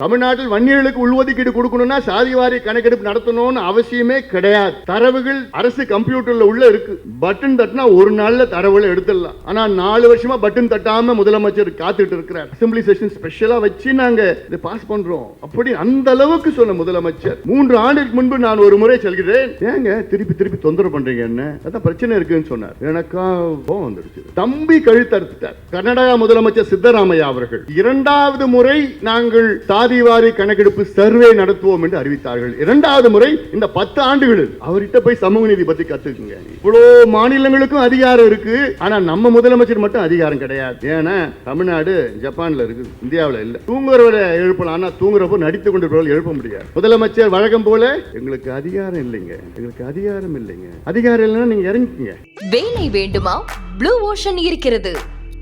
தமிழ்நாட்டில் வன்னியர்களுக்கு உள்ஒதுக்கீடு கொடுக்கணும்னா சாதிவாரி கணக்கெடுப்பு நடத்தணும்னு அவசியமே கிடையாது. தரவுகள் அரசு கம்ப்யூட்டர்ல உள்ள இருக்கு. பட்டன் தட்டினா ஒரு நாள்ல தரவுகளை எடுத்துடலாம். ஆனா 4 வருஷமா பட்டன் தட்டாம முதலமைச்சர் காத்துட்டு இருக்கிறார். அசெம்பிளி செஷன் ஸ்பெஷலா வச்சு நாங்க இதை பாஸ் பண்றோம். அப்படி அந்த அளவுக்கு சொன்ன முதலமைச்சர் 3 ஆண்டுக்கு முன்பு நான் ஒரு முறை செல்கிறேன். ஏங்க திருப்பி திருப்பி தொந்தரவு பண்றீங்க, என்ன அதான் பிரச்சனை இருக்குன்னு சொன்னார். எனக்கா கோவம் வந்துடுச்சு. தம்பி கழுத்தறுத்தார். கர்நாடகா முதலமைச்சர் சித்தராமையா அவர்கள் 2வது முறை நாங்கள் சாதிவாரி கணக்கெடுப்பு சர்வே நடத்துவோம் என்று அறிவித்தார்கள். 2வது முறை இந்த 10 ஆண்டுகளில் அவர்கிட்ட போய் சமூக நீதி பத்தி கத்துக்குங்க. இவ்வளோ மாநிலங்களுக்கும் அதிகாரம் இருக்கு, ஆனா நம்ம முதலமைச்சர் மட்டும் அதிகாரம் கிடையாது. ஏன்னா தமிழ்நாடு ஜப்பான்ல இருக்கு, இந்தியாவில் இல்ல. தூங்குறவரை எழுப்பலாம், ஆனா தூங்குறப்போ நடித்து கொண்டிருப்பவர்கள் எழுப்ப முடியாது. முதலமைச்சர் வழக்கம் போல எங்களுக்கு அதிகாரம் இல்லைங்க, எங்களுக்கு அதிகாரம் இல்லைங்க. அதிகாரம் இல்லைன்னா நீங்க இறங்கிக்கங்க. வேலை வேண்டுமா? ப்ளூ ஓஷன் இருக்கிறது.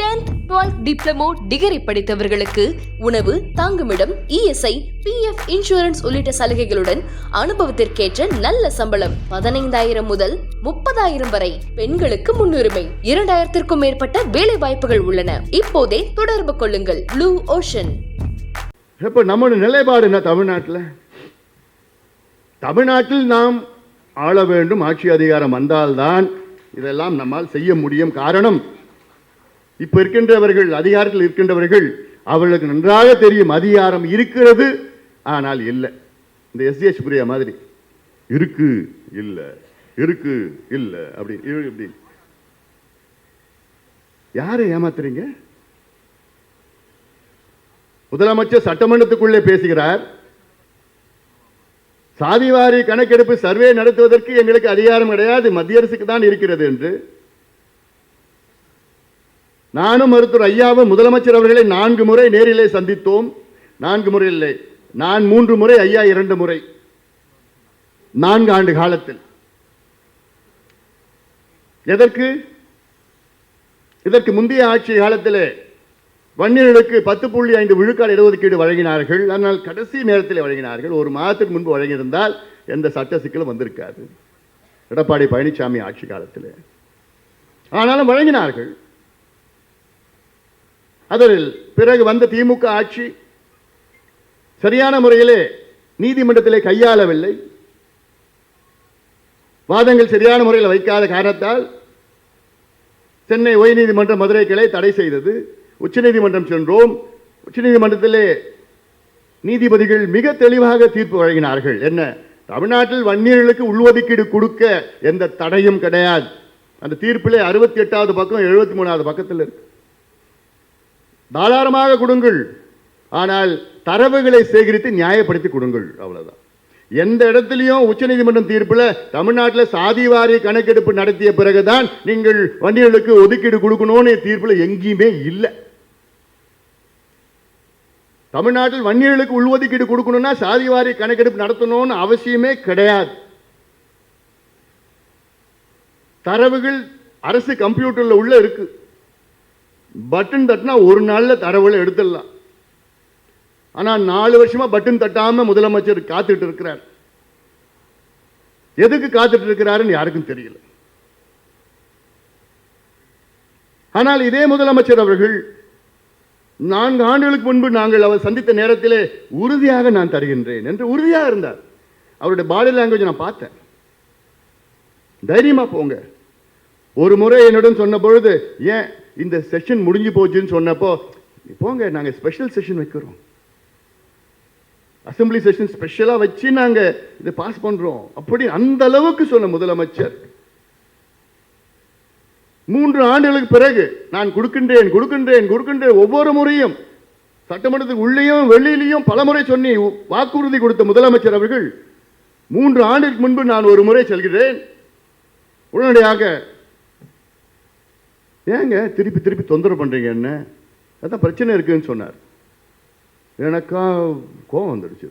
10th 12th டிப்ளமோ டிகிரி படித்தவர்களுக்கு உணவு, தங்குமிடம், இஎஸ்ஐ, பிஎஃப் இன்சூரன்ஸ் உள்ளிட்ட சலுகைகளுடன் அனுபவத்திற்கேற்ற நல்ல சம்பளம் 15,000 முதல் 30,000 வரை. பெண்களுக்கு முன்னுரிமை. 2,000க்கும் மேற்பட்ட வேலை வாய்ப்புகள் உள்ளன. இப்போதே தொடர்பு கொள்ளுங்கள். Blue ocean. இப்ப நம்முடைய நிலைப்பாடு என்ன? தமிழ்நாட்டில் நாம் ஆள வேண்டும். ஆட்சி அதிகாரம் வந்தால்தான் இதெல்லாம் நம்மால் செய்ய முடியும். காரணம், இப்ப இருக்கின்றவர்கள், அதிகாரத்தில் இருக்கின்றவர்கள், அவர்களுக்கு நன்றாக தெரியும் அதிகாரம் இருக்கிறது, ஆனால் இல்லை. இந்த எஸ்எஸ் பிரியா மாதிரி இருக்கு இல்ல இருக்கு இல்ல அப்படி யாரை ஏமாத்துறீங்க? முதலமைச்சர் சட்டமன்றத்துக்குள்ளே பேசுகிறார், சாதிவாரி கணக்கெடுப்பு சர்வே நடத்துவதற்கு எங்களுக்கு அதிகாரம் கிடையாது, மத்திய அரசுக்கு தான் இருக்கிறது என்று. நானும் மருத்துவர் ஐயாவும் முதலமைச்சர் அவர்களை 4 முறை நேரிலே சந்தித்தோம். 4 முறை இல்லை, நான் 3 முறை, ஐயா 2 முறை, 4 ஆண்டு காலத்தில். எதற்கு? இதற்கு முந்தைய ஆட்சி காலத்தில் வன்னியர்களுக்கு 10.5 விழுக்காடு இடஒதுக்கீடு வழங்கினார்கள். ஆனால் கடைசி நேரத்தில் வழங்கினார்கள். 1 மாதத்துக்கு முன்பு வழங்கியிருந்தால் எந்த சட்ட சிக்கலும் வந்திருக்காது, எடப்பாடி பழனிசாமி ஆட்சி காலத்தில். ஆனாலும் வழங்கினார்கள். அதில் பிறகு வந்த திமுக ஆட்சி சரியான முறையிலே நீதிமன்றத்திலே கையாளவில்லை. வாதங்கள் சரியான முறையில் வைக்காத காரணத்தால் சென்னை உயர்நீதிமன்ற மதுரை கிளை தடை செய்தது. உச்சநீதிமன்றம் சென்றோம். உச்சநீதிமன்றத்திலே நீதிபதிகள் மிக தெளிவாக தீர்ப்பு வழங்கினார்கள். என்ன? தமிழ்நாட்டில் வன்னியர்களுக்கு உள்ஒதுக்கீடு கொடுக்க எந்த தடையும் கிடையாது. அந்த தீர்ப்பிலே 68வது பக்கம் 73வது பக்கத்தில் இருக்கு. தாராளமாக கொடுங்கள், ஆனால் தரவுகளை சேகரித்து நியாயப்படுத்தி கொடுங்கள், அவ்வளவுதான். எந்த இடத்திலையும் உச்சநீதிமன்றம் தீர்ப்பில் தமிழ்நாட்டில் சாதிவாரி கணக்கெடுப்பு நடத்திய பிறகுதான் நீங்கள் வன்னியர்களுக்கு ஒதுக்கீடு கொடுக்கணும்னு தீர்ப்பில் எங்கேயுமே இல்லை. தமிழ்நாட்டில் வன்னியர்களுக்கு உள்ஒதுக்கீடு கொடுக்கணும்னா சாதிவாரி கணக்கெடுப்பு நடத்தணும்னு அவசியமே கிடையாது. தரவுகள் அரசு கம்ப்யூட்டர்ல உள்ள இருக்கு. பட்டன் தட்டினா ஒரு நாள்ல தரவுகளை எடுத்துடலாம். ஆனா 4 வருஷமா பட்டன் தட்டாம முதலமைச்சர் காத்துட்டு இருக்கிறார். எதுக்கு காத்துட்டு இருக்கிறாருன்னு யாருக்கும் தெரியல. ஆனால் இதே முதலமைச்சர் அவர்கள் 4 ஆண்டுகளுக்கு முன்பு நாங்கள் அவர் சந்தித்த நேரத்திலே உறுதியாக நான் தருகின்றேன் என்று உறுதியாக இருந்தார். அவருடைய பாடி லாங்குவேஜ் நான் பார்த்தேன். தைரியமா போங்க. ஒரு முறை என்னுடன் சொன்ன பொழுது, ஏன் இந்த செஷன் முடிஞ்சு போச்சுன்னு சொன்னப்போ, போங்க நாங்க ஸ்பெஷல் செஷன் வைக்கிறோம், அசெம்பிளி செஷன் ஸ்பெஷலா வச்சு நாங்க இதை பாஸ் பண்றோம். அப்படி அந்த அளவுக்கு சொன்ன முதலமைச்சர் 3 ஆண்டுகளுக்கு பிறகு நான் கொடுக்கின்றேன் ஒவ்வொரு முறையும் சட்டமன்றத்துக்கு உள்ளேயும் வெளியிலையும் பல முறை சொன்னி வாக்குறுதி கொடுத்த முதலமைச்சர் அவர்கள் 3 ஆண்டுக்கு முன்பு நான் ஒரு முறை செல்கிறேன். உடனடியாக ஏங்க திருப்பி திருப்பி தொந்தரவு பண்றீங்க, என்ன அதான் பிரச்சனை இருக்குன்னு சொன்னார். எனக்கா கோவம் வந்துடுச்சு.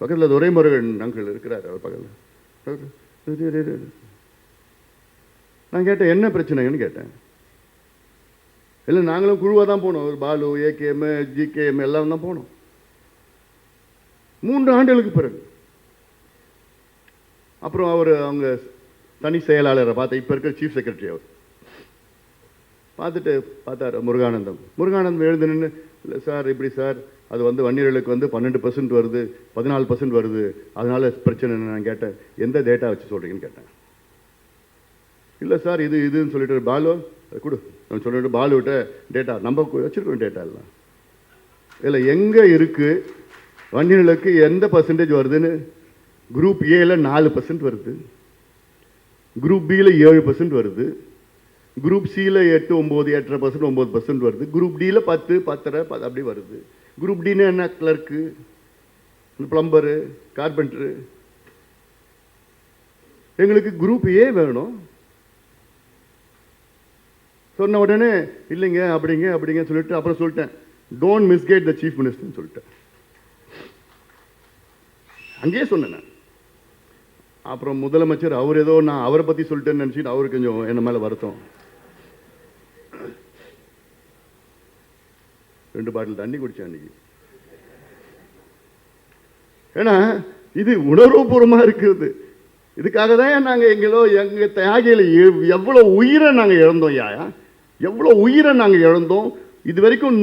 பக்கத்தில் துரைமுருகன் அங்கிள் இருக்கிறார், அவர் பக்கத்தில். நான் கேட்டேன், என்ன பிரச்சனைன்னு கேட்டேன். இல்லை நாங்களும் குழுவாக தான் போனோம், ஒரு பாலு, ஏகேஎம், ஜிகேஎம் எல்லாம் தான் போனோம். 3 ஆண்டுகளுக்கு பிறகு அப்புறம் அவங்க தனி செயலாளரை பார்த்த, இப்ப இருக்கிற சீஃப் செக்ரட்டரி அவர் பார்த்தார் முருகானந்தம் எழுந்து நின்று, இல்லை சார் இப்படி சார், அது வன்னியர்களுக்கு 12% வருது, 14% வருது, அதனால பிரச்சனை நான் கேட்டேன், எந்த டேட்டா வச்சு சொல்கிறீங்கன்னு கேட்டேன். இல்லை சார் இதுன்னு சொல்லிட்டு பாலு கொடு சொல்லிட்டு பாலுவிட்ட டேட்டா நம்ம வச்சுருக்கோம், டேட்டா இல்லை எங்கே இருக்குது வன்னியர்களுக்கு எந்த பர்சன்டேஜ் வருதுன்னு. குரூப் ஏல 4% வருது, குரூப் பியில் 7% வருது, குரூப் சியில் 8, 9, 8.5%, 9% வருது, குரூப் டியில் 10, 10.5 அப்படி வருது. குரூப் டின்னு என்ன, கிளர்க்கு, பிளம்பரு, கார்பெண்டரு. எங்களுக்கு குரூப் ஏ வேணும். சொன்ன உடனே இல்லைங்க அப்படிங்க சொல்லிட்டு அப்புறம் சொல்லிட்டேன், டோன்ட் மிஸ்கைட் த சீஃப் மினிஸ்டர்னு சொல்லிட்டேன். அங்கேயே சொன்னேன் நான். அப்புறம் முதலமைச்சர் அவர் ஏதோ நான் அவரை பற்றி சொல்லிட்டேன்னு நினச்சிட்டு அவருக்கு கொஞ்சம் என்ன மேலே வருத்தம். 2 பாட்டில் தண்ணி குடிச்சேன் அன்னைக்கு. ஏன்னா இது உணர்வுபூர்வமாக இருக்குது. இதுக்காக தான் நாங்கள் எங்கள் தியாகிகள் எவ்வளோ உயிரை நாங்கள் இழந்தோம். எவ்வளோ உயிரை நாங்கள் இழந்தோம். இது வரைக்கும்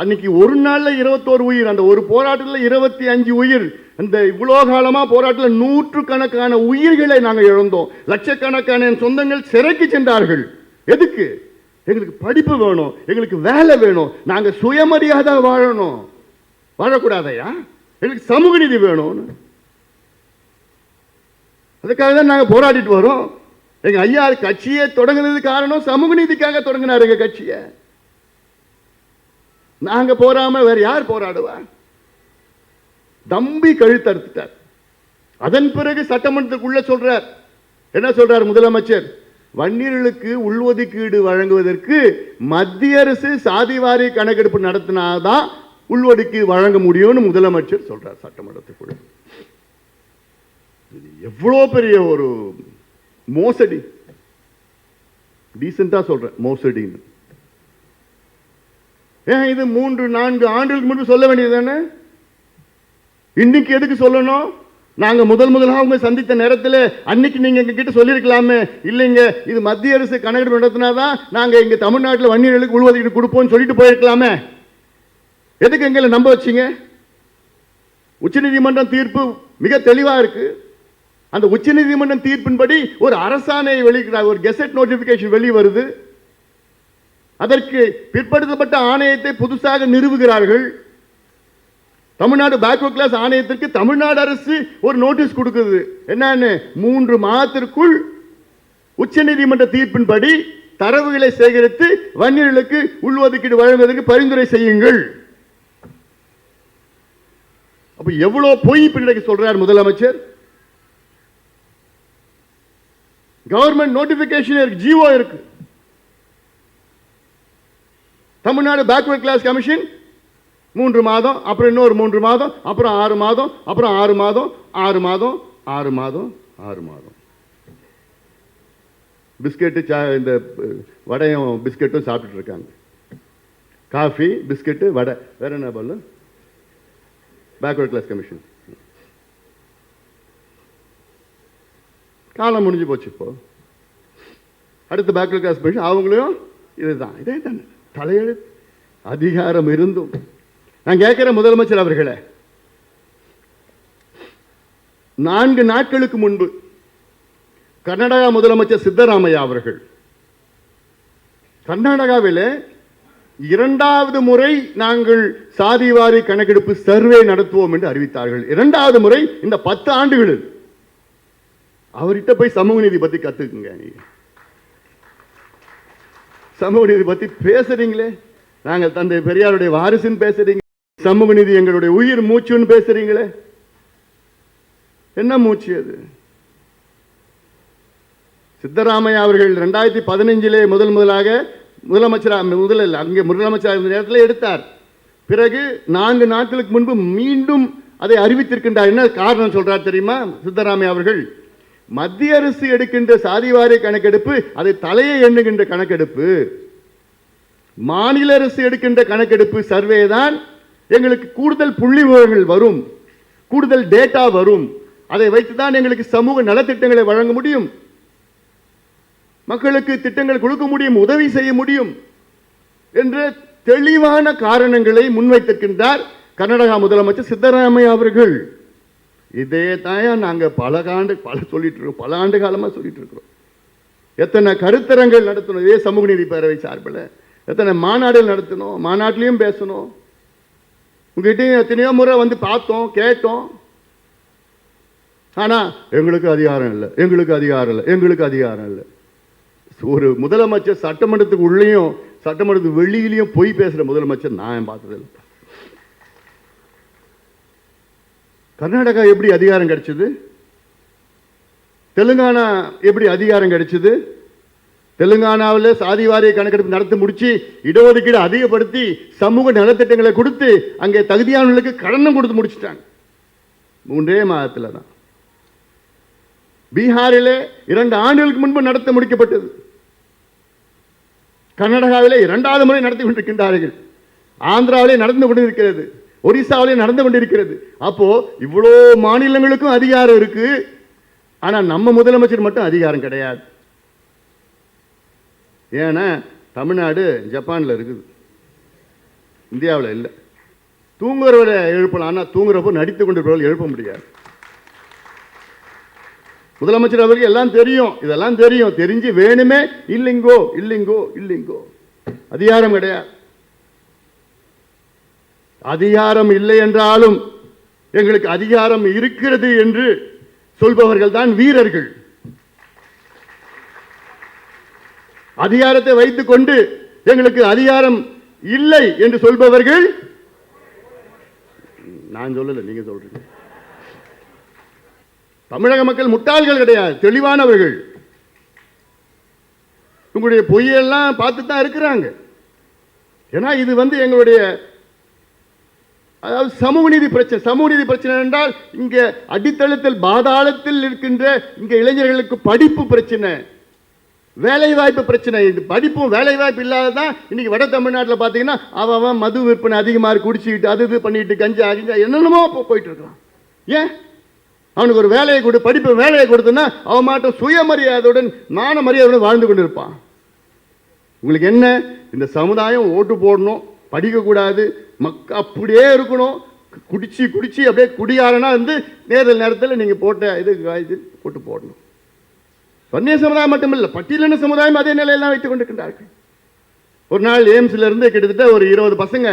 அன்னைக்கு ஒரு நாளில் 21 உயிர், அந்த ஒரு போராட்டத்தில் 25 உயிர். அந்த இவ்வளோ காலமாக போராட்டத்தில் 100கணக்கான உயிர்களை நாங்கள் இழந்தோம். லட்சக்கணக்கான சொந்தங்கள் சிறைக்கு சென்றார்கள். எதுக்கு? எங்களுக்கு படிப்பு வேணும், எங்களுக்கு வேலை வேணும், நாங்கள் சுயமரியாதை வாழணும். வாழக்கூடாதையா? எங்களுக்கு சமூக நீதி வேணும். அதுக்காக தான் நாங்கள் போராடிட்டு வரோம். எங்கள் ஐயா கட்சியை தொடங்குனது காரணம் சமூக நீதிக்காக தொடங்கினார் எங்கள் கட்சியை. நாங்கள் போராம வேற யார் போராடுவா? தம்பி கழுத்தறுத்துட்டார். அதன் பிறகு சட்டமன்றத்துக்குள்ள சொல்றார், என்ன சொல்றார் முதலமைச்சர்? வன்னியர்களுக்கு உள்ஒதுக்கீடு வழங்குவதற்கு மத்திய அரசு சாதிவாரி கணக்கெடுப்பு நடத்தினாதான் உள்ஒதுக்கீடு வழங்க முடியும்னு முதலமைச்சர் சொல்றார் சட்டமன்றத்துக்குள்ள. எவ்வளோ பெரிய ஒரு மோசடி, டீசெண்டா சொல்றேன், மோசடின்னு. ஏன் இது 3-4 ஆண்டுகளுக்கு முன்பு சொல்ல வேண்டியது தானே? இன்னைக்கு எதுக்கு சொல்லணும்? நாங்க முதலாக அவங்க சந்தித்த நேரத்தில் அன்னைக்கு நீங்க எங்க கிட்ட சொல்லியிருக்கலாமே, இல்லைங்க இது மத்திய அரசு கணக்கெடுப்பு நடத்தினாதான் நாங்க இங்க தமிழ்நாட்டில் வன்னியர்களுக்கு உள்ஒதுக்கீடு கொடுப்போம்னு சொல்லிட்டு போயிருக்கலாமே. எதுக்கு எங்களை நம்ப வச்சீங்க? உச்சநீதிமன்றம் தீர்ப்பு மிக தெளிவா இருக்கு. அந்த உச்சநீதிமன்றம் தீர்ப்பின்படி ஒரு அரசாணை வெளியிட்டார், ஒரு கெசட் நோட்டிபிகேஷன் வெளி வருது. அதற்கு பிற்படுத்தப்பட்ட ஆணையத்தை புதுசாக நிறுவுகிறார்கள். தமிழ்நாடு பேக்வர்ட் கிளாஸ் ஆணையத்திற்கு தமிழ்நாடு அரசு ஒரு நோட்டீஸ் கொடுக்குது. என்னன்னு, 3 மாதத்திற்குள் உச்சநீதிமன்ற தீர்ப்பின்படி தரவுகளை சேகரித்து வன்னியர்களுக்கு உள்ஒதுக்கீடு வழங்குவதற்கு பரிந்துரை செய்யுங்கள். அப்ப எவ்வளவு பொய் பின்னடைக்கு சொல்றார் முதலமைச்சர். கவர்மெண்ட் நோட்டிபிகேஷன் இருக்கு, ஜிஓ இருக்கு. தமிழ்நாடு பேக்வர்ட் கிளாஸ் கமிஷன் 3 மாதம், அப்புறம் இன்னொரு 3 மாதம், அப்புறம் 6 மாதம், அப்புறம் 6 மாதம், 6 மாதம், 6 மாதம், 6 மாதம். பிஸ்கெட்டு, இந்த வடையும் பிஸ்கெட்டும் சாப்பிட்டுட்டு இருக்காங்க. காஃபி, பிஸ்கெட்டு, வடை, வேற என்ன பண்ணல? பேக்வர்ட் கிளாஸ் கமிஷன் காலம் முடிஞ்சு போச்சு. இப்போ அடுத்த பேக்வர்ட் கிளாஸ் கமிஷன் அவங்களையும் இதுதான், இதே தானே தலையெழுத்து. அதிகாரம் இருந்தும் நான் கேட்கிறேன் முதலமைச்சர் அவர்களே, 4 நாட்களுக்கு முன்பு கர்நாடகா முதலமைச்சர் சித்தராமையா அவர்கள் கர்நாடகாவில் 2வது முறை நாங்கள் சாதிவாரி கணக்கெடுப்பு சர்வே நடத்துவோம் என்று அறிவித்தார்கள். 2வது முறை இந்த 10 ஆண்டுகளில். அவர்கிட்ட போய் சமூக நீதி பத்தி கத்துக்குங்க. நீங்க சமூக நீதி பத்தி பேசுறீங்களே, நாங்கள் தந்தை பெரியாருடைய வாரிசுன்னு பேசுறீங்க, சமூக நீதி எங்களுடைய உயிர் மூச்சுன்னு பேசுறீங்களே, என்ன மூச்சு அது? சித்தராமையா அவர்கள் 2015 முதலாக முதலமைச்சர் அங்கே முதலமைச்சர் நேரத்தில் எடுத்தார். பிறகு 4 நாட்களுக்கு முன்பு மீண்டும் அதை அறிவித்திருக்கின்றார். என்ன காரணம் சொல்றார் தெரியுமா சித்தராமையா அவர்கள்? மத்திய அரசு எடுக்கின்ற சாதிவாரி கணக்கெடுப்பு அது தலையை எண்ணுகின்ற கணக்கெடுப்பு, மாநில அரசு எடுக்கின்ற கணக்கெடுப்பு சர்வே தான் எங்களுக்கு கூடுதல் புள்ளி விவரங்கள் வரும், கூடுதல் டேட்டா வரும். அதை வைத்துதான் எங்களுக்கு சமூக நலத்திட்டங்களை வழங்க முடியும், மக்களுக்கு திட்டங்கள் கொடுக்க முடியும், உதவி செய்ய முடியும். என்று தெளிவான காரணங்களை முன்வைத்திருக்கின்றார் கர்நாடகா முதலமைச்சர் சித்தராமையா அவர்கள். இதே தான் நாங்கள் பல சொல்லிட்டு இருக்கோம், பல ஆண்டு காலமாக சொல்லிட்டு இருக்கிறோம். எத்தனை கருத்தரங்கள் நடத்தணும் இதே சமூக நீதி பேரவை சார்பில், எத்தனை மாநாடுகள் நடத்தணும், மாநாட்டிலையும் பேசணும். உங்ககிட்டையும் எத்தனையோ முறை வந்து பார்த்தோம், கேட்டோம். ஆனால் எங்களுக்கு அதிகாரம் இல்லை, எங்களுக்கு அதிகாரம் இல்லை, எங்களுக்கு அதிகாரம் இல்லை. ஒரு முதலமைச்சர் சட்டமன்றத்துக்கு உள்ளேயும் சட்டமன்றத்துக்கு வெளியிலையும் பொய் பேசுகிற முதலமைச்சர் நான் பார்த்ததில்லை. கர்நாடகா எப்படி அதிகாரம் கிடைச்சது? தெலுங்கானா எப்படி அதிகாரம் கிடைச்சது? தெலுங்கானாவில் சாதிவாரிய கணக்கெடுப்பு நடத்தி முடிச்சு இடஒதுக்கீடு அதிகப்படுத்தி சமூக நலத்திட்டங்களை கொடுத்து அங்கே தகுதியானவர்களுக்கு கடனும் கொடுத்து முடிச்சுட்டாங்க 3 மாதத்தில் தான். பீகாரில் 2 ஆண்டுகளுக்கு முன்பு நடத்த முடிக்கப்பட்டது. கர்நாடகாவிலே 2வது முறை நடத்தி கொண்டிருக்கின்றார்கள். ஆந்திராவிலே நடந்து கொண்டிருக்கிறது, ஒரிசாவிலே நடந்து கொண்டிருக்கிறது. அப்போ இவ்வளோ மாநிலங்களுக்கும் அதிகாரம் இருக்கு. ஆனா நம்ம முதலமைச்சர் மட்டும் அதிகாரம் கிடையாது. ஏன்னா தமிழ்நாடு ஜப்பான்ல இருக்குது, இந்தியாவில் இல்லை. தூங்குறவரை எழுப்பலாம், ஆனால் தூங்குறப்போ நடித்து கொண்டிருப்பவர்கள் எழுப்ப முடியாது. முதலமைச்சர் அவருக்கு எல்லாம் தெரியும், இதெல்லாம் தெரியும். தெரிஞ்சு வேணுமே இல்லைங்கோ இல்லைங்கோ இல்லைங்கோ அதிகாரம் கிடையாது. அதிகாரம் இல்லை என்றாலும் எங்களுக்கு அதிகாரம் இருக்கிறது என்று சொல்பவர்கள் தான் வீரர்கள். அதிகாரத்தை வைத்துக் கொண்டு எங்களுக்கு அதிகாரம் இல்லை என்று சொல்பவர்கள், நான் சொல்லல, நீங்க சொல்றீங்க. தமிழக மக்கள் முட்டாள்கள் கிடையாது, தெளிவானவர்கள். உங்களுடைய பொய்யெல்லாம் பார்த்து தான் இருக்கிறாங்க. ஏன்னா இது வந்து எங்களுடைய அதாவது சமூக நீதி பிரச்சனை. சமூக நீதி பிரச்சனை என்றால் இங்க அடித்தளத்தில் பாதாளத்தில் இருக்கின்ற இங்க இளைஞர்களுக்கு படிப்பு பிரச்சனை, வேலை வாய்ப்பு பிரச்சனை. இது படிப்பும் வேலை வாய்ப்பு இல்லாததான் இன்னைக்கு வட தமிழ்நாட்டில் பார்த்தீங்கன்னா அவன் மது விற்பனை அதிகமாக குடிச்சிக்கிட்டு அது இது பண்ணிட்டு கஞ்சா என்னென்னமோ போயிட்டு இருக்கான். ஏன் அவனுக்கு ஒரு வேலையை கொடு, படிப்பு வேலையை கொடுத்தனா அவன் மாட்டம் சுயமரியாதையுடன் மான மரியாதையுடன் வாழ்ந்து கொண்டு இருப்பான். உங்களுக்கு என்ன, இந்த சமுதாயம் ஓட்டு போடணும், படிக்கக்கூடாது, அப்படியே இருக்கணும், குடிச்சு குடிச்சு அப்படியே குடியாரனா வந்து தேர்தல் நேரத்தில் நீங்கள் போட்ட இது போட்டு போடணும். வன்னிய சமுதாயம் மட்டுமில்லை, பட்டியலின சமுதாயம் அதே நிலையெல்லாம் வைத்துக் கொண்டிருக்கின்றார்கள். ஒரு நாள் எய்ம்ஸ்ல இருந்து கிட்டத்தட்ட ஒரு 20 பசங்க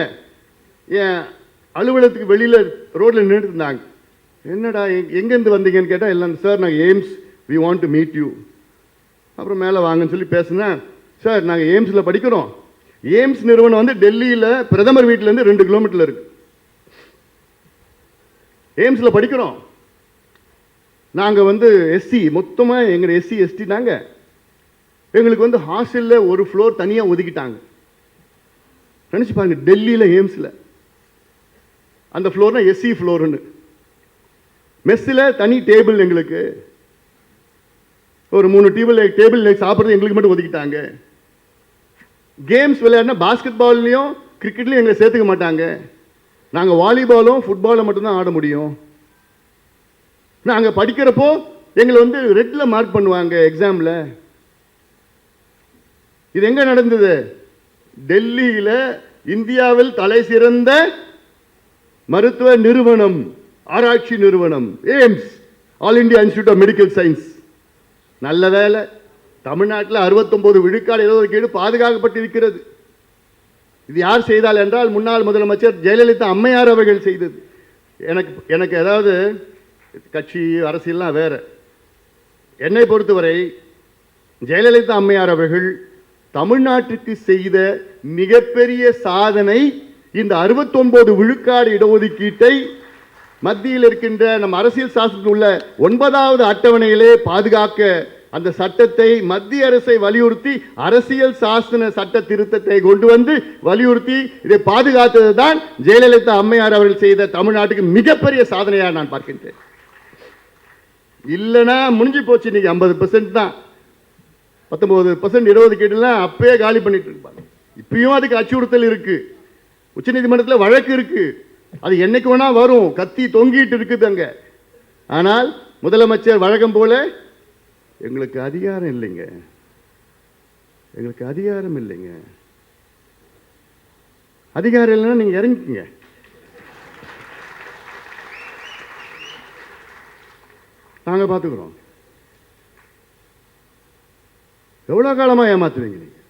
என் அலுவலகத்துக்கு வெளியில் ரோட்டில் நின்றுட்டு இருந்தாங்க. என்னடா எங்கேருந்து வந்தீங்கன்னு கேட்டால், இல்லை சார் நாங்கள் AIIMS, we want to meet you. அப்புறம் மேலே வாங்கன்னு சொல்லி பேசுனேன். சார் நாங்கள் எய்ம்ஸில் படிக்கிறோம். எய்ம்ஸ் நிறுவனம் வந்து டெல்லியில் பிரதமர் வீட்டிலேருந்து 2 கிலோமீட்டர் இருக்கு. எய்ம்ஸில் படிக்கிறோம். நாங்கள் வந்து எஸ்சி, மொத்தமாக எங்கள் எஸ்சி எஸ்டி நாங்கள். எங்களுக்கு வந்து ஹாஸ்டலில் ஒரு ஃப்ளோர் தனியாக ஒதுக்கிட்டாங்க. நினச்சி பாருங்க, டெல்லியில் எய்ம்ஸில் அந்த ஃப்ளோர்னா எஸ்சி ஃப்ளோர்னு. மெஸ்ஸில் தனி டேபிள், எங்களுக்கு ஒரு 3 டேபிள் சாப்பிட்றது எங்களுக்கு மட்டும் ஒதுக்கிட்டாங்க. கேம்ஸ் விளையாடினா பாஸ்கெட் பால்லையும் கிரிக்கெட்லையும் எங்களை சேர்த்துக்க மாட்டாங்க. நாங்கள் வாலிபாலும் ஃபுட்பாலும் மட்டும்தான் ஆட முடியும். நாங்கள் படிக்கிறப்போ எங்களை வந்து ரெட்டில் மார்க் பண்ணுவாங்க எக்ஸாமில். இது எங்கே நடந்தது? டெல்லியில் இந்தியாவில் தலை சிறந்த மருத்துவ நிறுவனம், ஆராய்ச்சி நிறுவனம் AIIMS, all India institute of medical science. நல்ல வேலை, தமிழ்நாட்டில் 69 விழுக்காடு இடஒதுக்கீடு பாதுகாக்கப்பட்டிருக்கிறது. இது யார் செய்தால் என்றால் முன்னாள் முதலமைச்சர் ஜெயலலிதா அம்மையார் அவர்கள் செய்தது. எனக்கு ஏதாவது கட்சி அரசியல்லாம் வேற. என்னை பொறுத்தவரை ஜெயலலிதா அம்மையார் அவர்கள் தமிழ்நாட்டுக்கு செய்த மிகப்பெரிய சாதனை இந்த 69 விழுக்காடு இடஒதுக்கீட்டை மத்தியில் இருக்கின்ற நம் அரசியல் சாசனத்தில் உள்ள 9வது அட்டவணையிலே பாதுகாக்க அந்த சட்டத்தை மத்திய அரசை வலியுறுத்தி அரசியல் சாசன சட்ட திருத்தத்தை கொண்டு வந்து வலியுறுத்தி இதை பாதுகாத்தது தான் ஜெயலலிதா அம்மையார் அவர்கள் செய்த தமிழ்நாட்டுக்கு மிகப்பெரிய சாதனையாக நான் பார்க்கின்றேன். இல்லைன்னா முடிஞ்சு போச்சு. இன்னைக்கு 50% தான், 19% இடஒதுக்கீடுலாம் அப்பயே காலி பண்ணிட்டு இருப்பாங்க. இப்பயும் அதுக்கு அச்சுறுத்தல் இருக்கு. உச்சநீதிமன்றத்தில் வழக்கு இருக்கு. அது என்னைக்கு வேணா வரும், கத்தி தொங்கிட்டு இருக்குது அங்க. ஆனால் முதலமைச்சர் வழக்கம் போல எங்களுக்கு அதிகாரம் இல்லைங்க, எங்களுக்கு அதிகாரம் இல்லைங்க. அதிகாரம் இல்லைன்னா நீங்கள் இறங்கிக்கங்க. நாங்கள் பார்த்துக்குறோம். எவ்வளோ காலமாக ஏமாத்துவீங்க நீங்கள்?